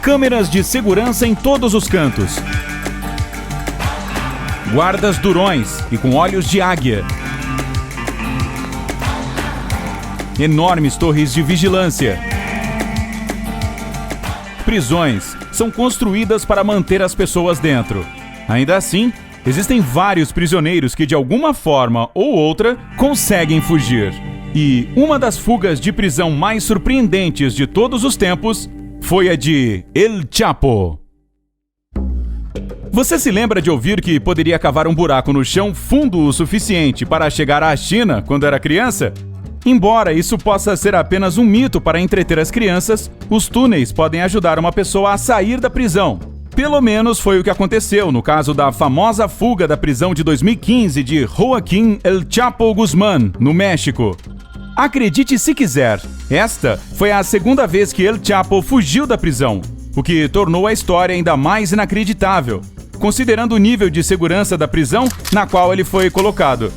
câmeras de segurança em todos os cantos, guardas durões e com olhos de águia, enormes torres de vigilância. Prisões são construídas para manter as pessoas dentro. Ainda assim, existem vários prisioneiros que de alguma forma ou outra conseguem fugir. E uma das fugas de prisão mais surpreendentes de todos os tempos foi a de El Chapo. Você se lembra de ouvir que poderia cavar um buraco no chão fundo o suficiente para chegar à China quando era criança? Embora isso possa ser apenas um mito para entreter as crianças, os túneis podem ajudar uma pessoa a sair da prisão. Pelo menos foi o que aconteceu no caso da famosa fuga da prisão de 2015 de Joaquín El Chapo Guzmán, no México. Acredite se quiser, esta foi a segunda vez que El Chapo fugiu da prisão, o que tornou a história ainda mais inacreditável, considerando o nível de segurança da prisão na qual ele foi colocado.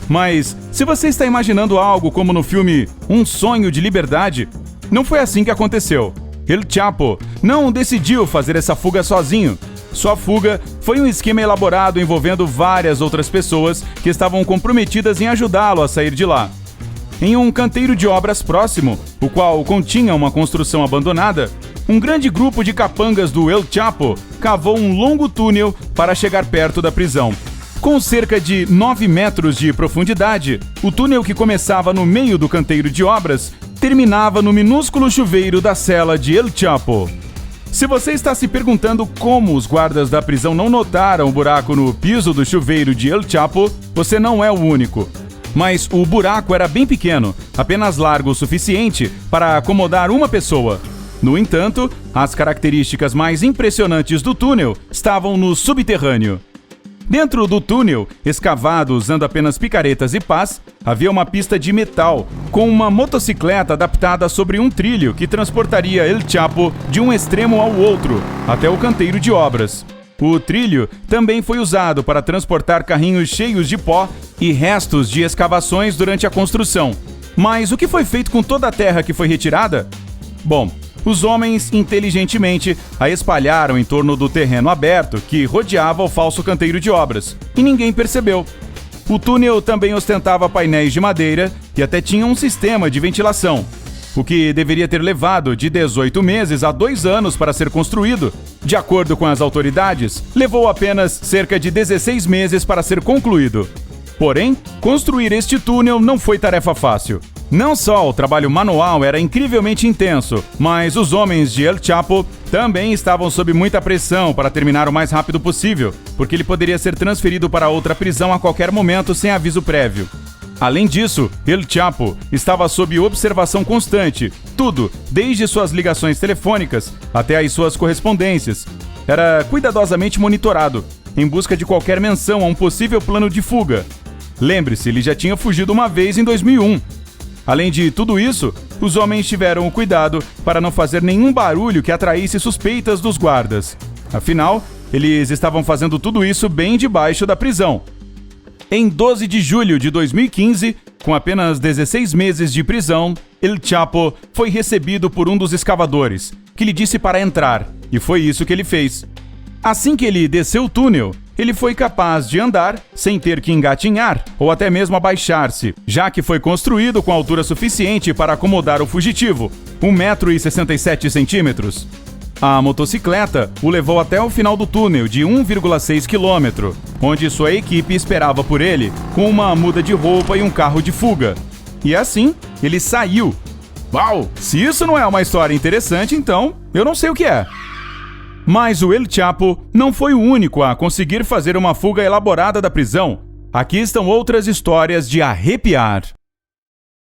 Mas, se você está imaginando algo como no filme Um Sonho de Liberdade, não foi assim que aconteceu. El Chapo não decidiu fazer essa fuga sozinho. Sua fuga foi um esquema elaborado envolvendo várias outras pessoas que estavam comprometidas em ajudá-lo a sair de lá. Em um canteiro de obras próximo, o qual continha uma construção abandonada, um grande grupo de capangas do El Chapo cavou um longo túnel para chegar perto da prisão. Com cerca de 9 metros de profundidade, o túnel que começava no meio do canteiro de obras terminava no minúsculo chuveiro da cela de El Chapo. Se você está se perguntando como os guardas da prisão não notaram o buraco no piso do chuveiro de El Chapo, você não é o único. Mas o buraco era bem pequeno, apenas largo o suficiente para acomodar uma pessoa. No entanto, as características mais impressionantes do túnel estavam no subterrâneo. Dentro do túnel, escavado usando apenas picaretas e pás, havia uma pista de metal com uma motocicleta adaptada sobre um trilho que transportaria El Chapo de um extremo ao outro, até o canteiro de obras. O trilho também foi usado para transportar carrinhos cheios de pó e restos de escavações durante a construção. Mas o que foi feito com toda a terra que foi retirada? Bom, os homens, inteligentemente, a espalharam em torno do terreno aberto que rodeava o falso canteiro de obras, e ninguém percebeu. O túnel também ostentava painéis de madeira e até tinha um sistema de ventilação, o que deveria ter levado de 18 meses a 2 anos para ser construído. De acordo com as autoridades, levou apenas cerca de 16 meses para ser concluído. Porém, construir este túnel não foi tarefa fácil. Não só o trabalho manual era incrivelmente intenso, mas os homens de El Chapo também estavam sob muita pressão para terminar o mais rápido possível, porque ele poderia ser transferido para outra prisão a qualquer momento sem aviso prévio. Além disso, El Chapo estava sob observação constante, tudo, desde suas ligações telefônicas até as suas correspondências. Era cuidadosamente monitorado, em busca de qualquer menção a um possível plano de fuga. Lembre-se, ele já tinha fugido uma vez em 2001. Além de tudo isso, os homens tiveram o cuidado para não fazer nenhum barulho que atraísse suspeitas dos guardas. Afinal, eles estavam fazendo tudo isso bem debaixo da prisão. Em 12 de julho de 2015, com apenas 16 meses de prisão, El Chapo foi recebido por um dos escavadores, que lhe disse para entrar, e foi isso que ele fez. Assim que ele desceu o túnel, ele foi capaz de andar sem ter que engatinhar ou até mesmo abaixar-se, já que foi construído com altura suficiente para acomodar o fugitivo, 1,67 m. A motocicleta o levou até o final do túnel de 1,6 km, onde sua equipe esperava por ele com uma muda de roupa e um carro de fuga. E assim, ele saiu. Uau! Se isso não é uma história interessante, então eu não sei o que é. Mas o El Chapo não foi o único a conseguir fazer uma fuga elaborada da prisão. Aqui estão outras histórias de arrepiar.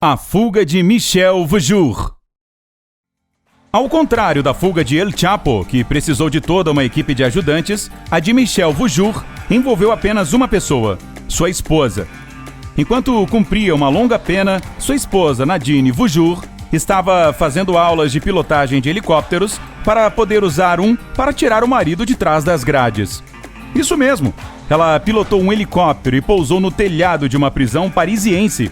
A fuga de Michel Vaujour. Ao contrário da fuga de El Chapo, que precisou de toda uma equipe de ajudantes, a de Michel Vaujour envolveu apenas uma pessoa, sua esposa. Enquanto cumpria uma longa pena, sua esposa, Nadine Vaujour, estava fazendo aulas de pilotagem de helicópteros para poder usar um para tirar o marido de trás das grades. Isso mesmo, ela pilotou um helicóptero e pousou no telhado de uma prisão parisiense.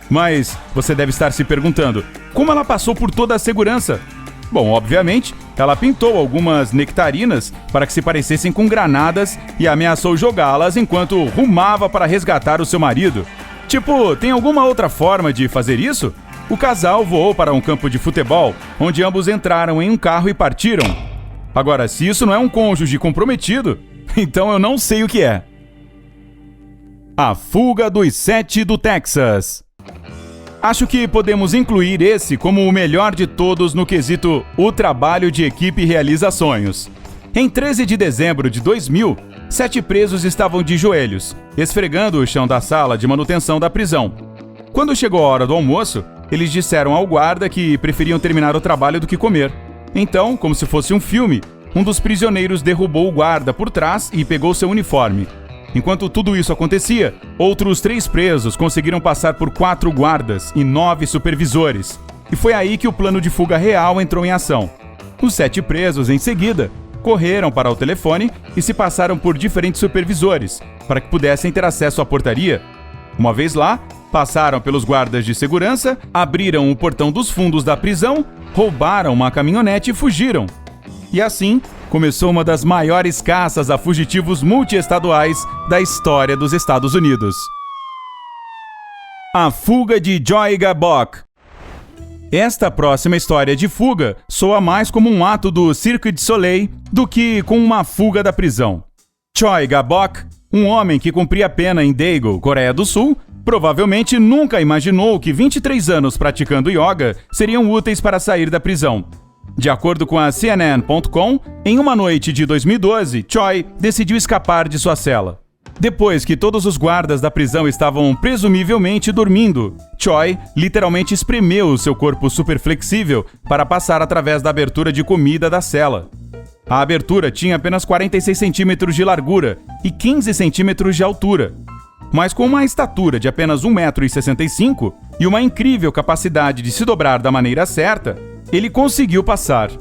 Mas você deve estar se perguntando, como ela passou por toda a segurança? Bom, obviamente, ela pintou algumas nectarinas para que se parecessem com granadas e ameaçou jogá-las enquanto rumava para resgatar o seu marido. Tipo, tem alguma outra forma de fazer isso? O casal voou para um campo de futebol, onde ambos entraram em um carro e partiram. Agora, se isso não é um cônjuge comprometido, então eu não sei o que é. A fuga dos 7 do Texas. Acho que podemos incluir esse como o melhor de todos no quesito o trabalho de equipe realiza sonhos. Em 13 de dezembro de 2000, 7 presos estavam de joelhos, esfregando o chão da sala de manutenção da prisão. Quando chegou a hora do almoço, eles disseram ao guarda que preferiam terminar o trabalho do que comer. Então, como se fosse um filme, um dos prisioneiros derrubou o guarda por trás e pegou seu uniforme. Enquanto tudo isso acontecia, outros 3 presos conseguiram passar por 4 guardas e 9 supervisores. E foi aí que o plano de fuga real entrou em ação. Os 7 presos, em seguida, correram para o telefone e se passaram por diferentes supervisores, para que pudessem ter acesso à portaria. Uma vez lá, passaram pelos guardas de segurança, abriram o portão dos fundos da prisão, roubaram uma caminhonete e fugiram. E assim, começou uma das maiores caças a fugitivos multiestaduais da história dos Estados Unidos. A fuga de Joy Gabok. Esta próxima história de fuga soa mais como um ato do Cirque du Soleil do que com uma fuga da prisão. Choi Gabok, um homem que cumpria pena em Daegu, Coreia do Sul, provavelmente nunca imaginou que 23 anos praticando yoga seriam úteis para sair da prisão. De acordo com a CNN.com, em uma noite de 2012, Choi decidiu escapar de sua cela. Depois que todos os guardas da prisão estavam presumivelmente dormindo, Choi literalmente espremeu o seu corpo super flexível para passar através da abertura de comida da cela. A abertura tinha apenas 46 centímetros de largura e 15 centímetros de altura. Mas com uma estatura de apenas 1,65 m e uma incrível capacidade de se dobrar da maneira certa, ele conseguiu passar.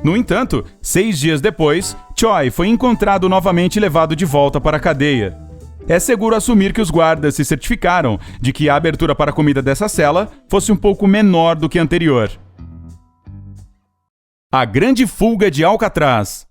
No entanto, 6 dias depois, Choi foi encontrado novamente e levado de volta para a cadeia. É seguro assumir que os guardas se certificaram de que a abertura para a comida dessa cela fosse um pouco menor do que a anterior. A grande fuga de Alcatraz.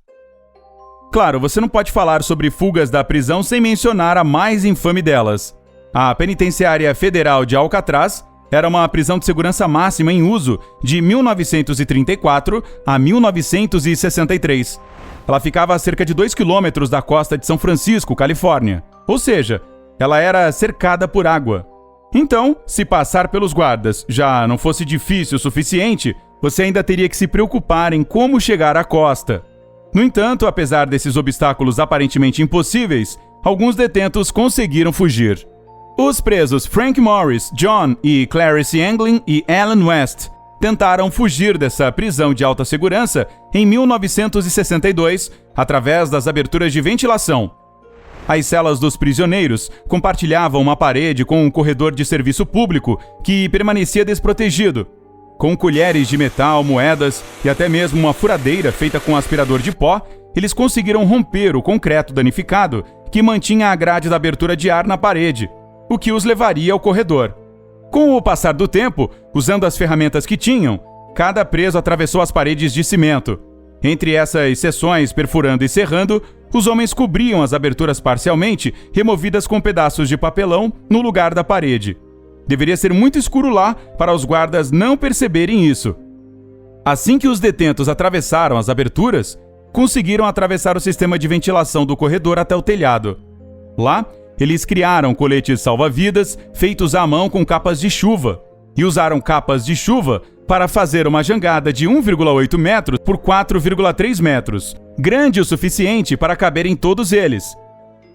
Claro, você não pode falar sobre fugas da prisão sem mencionar a mais infame delas. A Penitenciária Federal de Alcatraz era uma prisão de segurança máxima em uso de 1934 a 1963. Ela ficava a cerca de 2 quilômetros da costa de São Francisco, Califórnia. Ou seja, ela era cercada por água. Então, se passar pelos guardas já não fosse difícil o suficiente, você ainda teria que se preocupar em como chegar à costa. No entanto, apesar desses obstáculos aparentemente impossíveis, alguns detentos conseguiram fugir. Os presos Frank Morris, John e Clarice Anglin e Alan West tentaram fugir dessa prisão de alta segurança em 1962 através das aberturas de ventilação. As celas dos prisioneiros compartilhavam uma parede com um corredor de serviço público que permanecia desprotegido. Com colheres de metal, moedas e até mesmo uma furadeira feita com aspirador de pó, eles conseguiram romper o concreto danificado que mantinha a grade da abertura de ar na parede, o que os levaria ao corredor. Com o passar do tempo, usando as ferramentas que tinham, cada preso atravessou as paredes de cimento. Entre essas seções perfurando e serrando, os homens cobriam as aberturas parcialmente, removidas com pedaços de papelão no lugar da parede. Deveria ser muito escuro lá para os guardas não perceberem isso. Assim que os detentos atravessaram as aberturas, conseguiram atravessar o sistema de ventilação do corredor até o telhado. Lá, eles criaram coletes salva-vidas feitos à mão com capas de chuva e usaram capas de chuva para fazer uma jangada de 1,8 metros por 4,3 metros, grande o suficiente para caber em todos eles.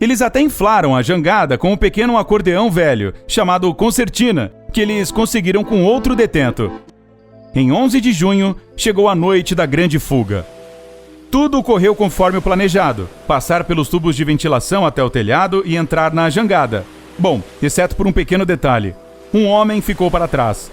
Eles até inflaram a jangada com um pequeno acordeão velho, chamado concertina, que eles conseguiram com outro detento. Em 11 de junho, chegou a noite da grande fuga. Tudo ocorreu conforme o planejado, passar pelos tubos de ventilação até o telhado e entrar na jangada. Bom, exceto por um pequeno detalhe. Um homem ficou para trás.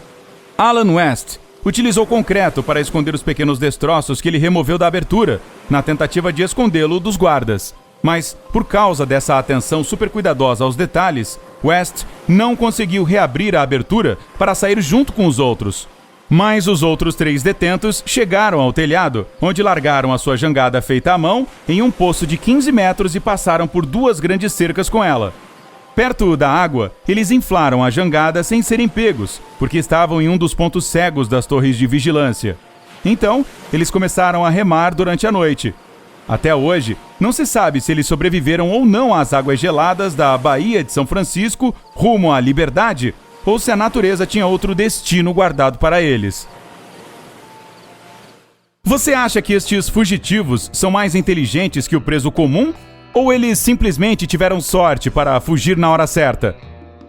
Alan West utilizou concreto para esconder os pequenos destroços que ele removeu da abertura, na tentativa de escondê-lo dos guardas. Mas, por causa dessa atenção super cuidadosa aos detalhes, West não conseguiu reabrir a abertura para sair junto com os outros. Mas os outros 3 detentos chegaram ao telhado, onde largaram a sua jangada feita à mão em um poço de 15 metros e passaram por 2 grandes cercas com ela. Perto da água, eles inflaram a jangada sem serem pegos, porque estavam em um dos pontos cegos das torres de vigilância. Então, eles começaram a remar durante a noite. Até hoje, não se sabe se eles sobreviveram ou não às águas geladas da Baía de São Francisco rumo à Liberdade, ou se a natureza tinha outro destino guardado para eles. Você acha que estes fugitivos são mais inteligentes que o preso comum? Ou eles simplesmente tiveram sorte para fugir na hora certa?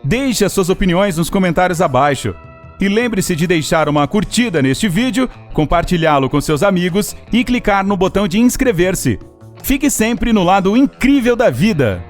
Deixe as suas opiniões nos comentários abaixo. E lembre-se de deixar uma curtida neste vídeo, compartilhá-lo com seus amigos e clicar no botão de inscrever-se. Fique sempre no lado incrível da vida!